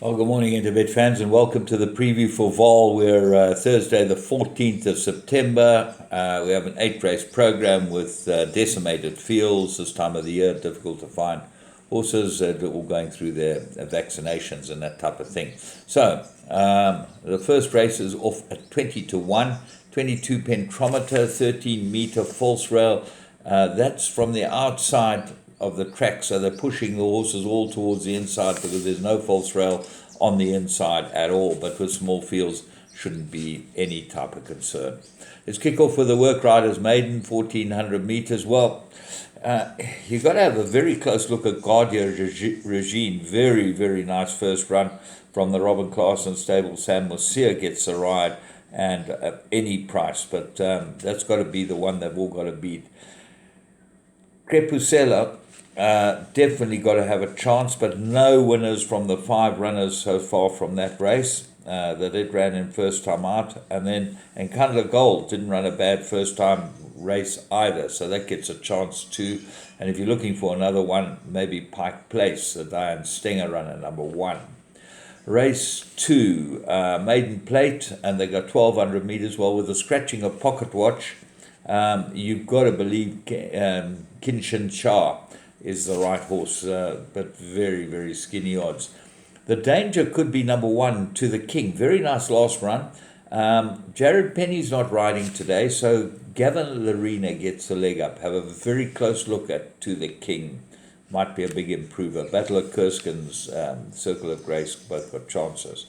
Well, good morning, Interbet fans, and welcome to the preview for Vaal. We're Thursday, the 14th of September. We have an 8-race program with decimated fields this time of the year. Difficult to find horses that are all going through their vaccinations and that type of thing. So, the first race is off at 20 to 1, 22 pentrometer, 13-meter false rail. That's from the outside of the track, so they're pushing the horses all towards the inside because there's no false rail on the inside at all. But with small fields, shouldn't be any type of concern. Let's kick off with the Work Riders Maiden, 1400 meters. Well, you've got to have a very close look at Guardia Regine. Very, very nice first run from the Robin Clarkson stable. Sam Mosia gets the ride, and any price, but that's got to be the one they've all got to beat. Crepusella definitely got to have a chance, but no winners from the 5 runners so far from that race. That it ran in first time out, and then Encandler Gold didn't run a bad first time race either, so that gets a chance too. And if you're looking for another one, maybe Pike Place, the Diane Stenger runner, number 1. Race 2, Maiden Plate, and they got 1200 meters. Well, with the scratching of Pocket Watch, you've got to believe Kinshin Shah is the right horse, but very, very skinny odds. The danger could be number 1, To the King. Very nice last run. Jared Penny's not riding today, so Gavin Larena gets the leg up. Have a very close look at To the King. Might be a big improver. Battle of Kurskin's Circle of Grace, both got chances.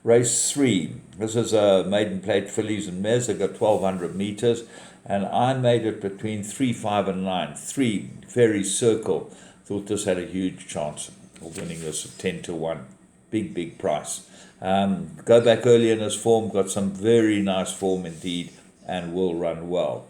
Race 3. This is a Maiden Plate fillies and mares. They've got 1200 meters. And I made it between 3, 5, and 9. 3, Fairy Circle. Thought this had a huge chance of winning this at 10 to 1. Big, big price. Go back early in his form. Got some very nice form indeed and will run well.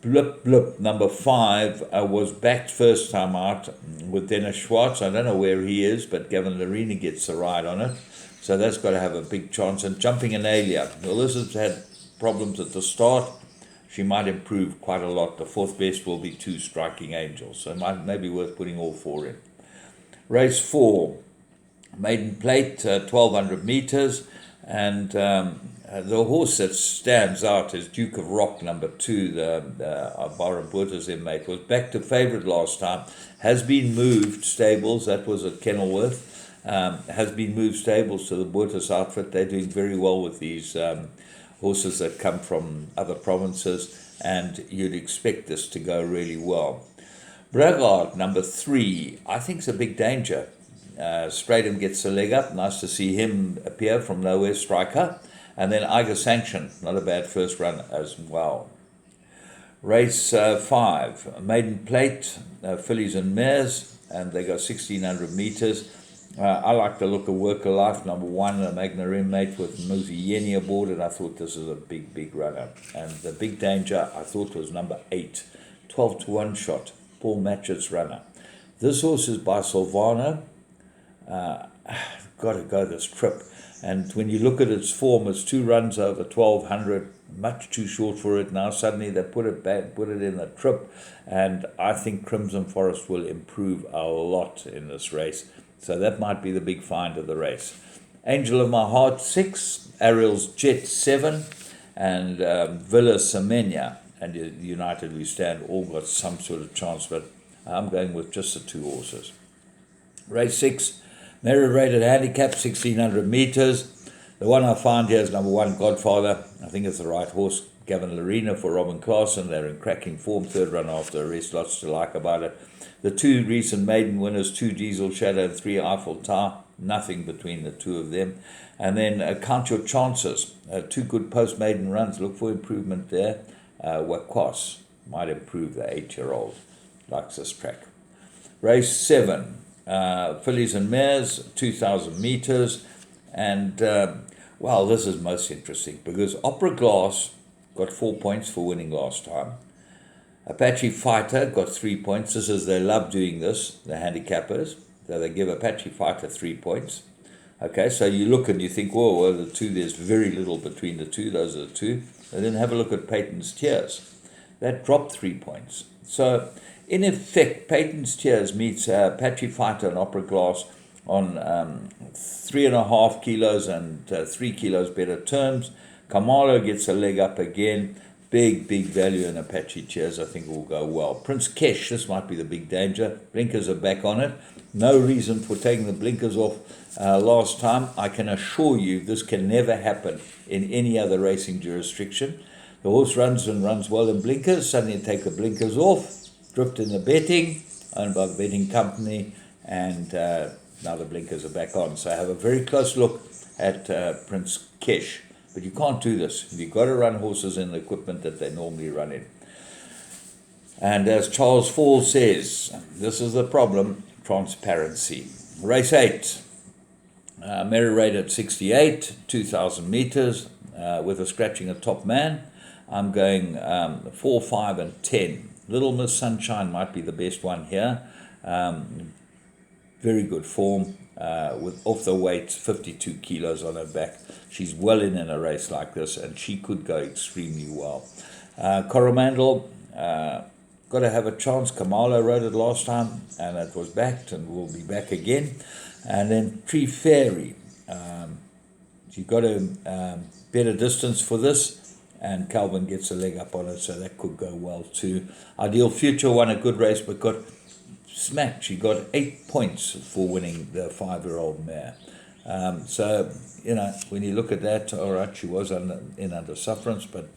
Blip Blip, number 5, was backed first time out with Dennis Schwartz. I don't know where he is, but Gavin Larena gets the ride on it. So that's got to have a big chance. And Jumping Analia. Well, this has had problems at the start. She might improve quite a lot. The 4th best will be 2 Striking Angels. So it might be worth putting all 4 in. Race 4, Maiden Plate, 1200 meters. And the horse that stands out is Duke of Rock, number 2, the Barabutta's inmate. Was back to favourite last time. Has been moved stables. That was at Kenilworth. Has been moved stables to the Butta's outfit. They're doing very well with these horses that come from other provinces, and you'd expect this to go really well. Bragard, number 3, I think is a big danger. Stratum gets the leg up. Nice to see him appear from nowhere, striker. And then Eiger Sanction, not a bad first run as well. Race 5, Maiden Plate, fillies and mares, and they got 1600 meters. I like the look of Work of Life, number 1, a Magna inmate with Muzi Yeni aboard, and I thought this is a big, big runner. And the big danger, I thought, was number 8, 12 to 1 shot, Paul Matchett's runner. This horse is by Silvano. Got to go this trip. And when you look at its form, it's 2 runs over 1200, much too short for it. Now suddenly they put it back, put it in the trip, and I think Crimson Forest will improve a lot in this race. So that might be the big find of the race. Angel of My Heart, 6, Ariel's Jet, 7, and Villa Semenya and United We Stand all got some sort of chance, but I'm going with just the 2 horses. Race 6, Merit Rated Handicap, 1600 meters. The one I find here is number 1, Godfather. I think it's the right horse. Gavin Larena for Robin Clarkson. They're in cracking form. 3rd run after a rest. Lots to like about it. The 2 recent maiden winners, 2 Diesel Shadow and 3 Eiffel Tower. Nothing between the 2 of them. And then Count Your Chances. 2 good post-maiden runs. Look for improvement there. Wakwas might improve the 8-year-old. Likes this track. Race 7. Fillies and mares, 2000 meters. And, well, this is most interesting because Opera Glass got 4 points for winning last time. Apache Fighter got 3 points. This is, they love doing this, the handicappers. So they give Apache Fighter 3 points. Okay, so you look and you think, whoa, well, the 2, there's very little between the 2. Those are the 2. And then have a look at Peyton's Tears. That dropped 3 points. So, in effect, Peyton's Tears meets Apache Fighter and Opera Glass on 3.5 kilos and 3 kilos better terms. Kamalo gets a leg up again. Big value in Apache Cheers. I think it will go well. Prince Kesh, this might be the big danger. Blinkers are back on it. No reason for taking the blinkers off last time. I can assure you this can never happen in any other racing jurisdiction. The horse runs well in blinkers. Suddenly take the blinkers off. Drift in the betting, owned by the betting company. And now the blinkers are back on. So I have a very close look at Prince Kesh. But you can't do this. You've got to run horses in the equipment that they normally run in. And as Charles Fall says, this is the problem, transparency. Race 8, Mary Raid at 68, 2,000 meters, with a scratching a top man. I'm going 4, 5, and 10. Little Miss Sunshine might be the best one here. Very good form. With off the weight, 52 kilos on her back. She's well in a race like this, and she could go extremely well. Coromandel, got to have a chance. Kamalo rode it last time, and it was backed, and will be back again. And then Tree Fairy, she got a better distance for this, and Calvin gets a leg up on it, so that could go well too. Ideal Future won a good race, but got smacked. She got 8 points for winning the 5-year-old mare. So, when you look at that, all right, she was under sufferance, but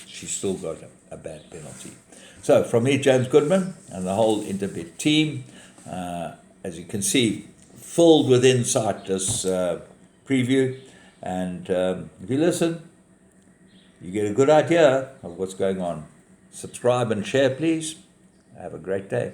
she still got a bad penalty. So, from me, James Goodman, and the whole Interbet team, as you can see, filled with insight this preview. And if you listen, you get a good idea of what's going on. Subscribe and share, please. Have a great day.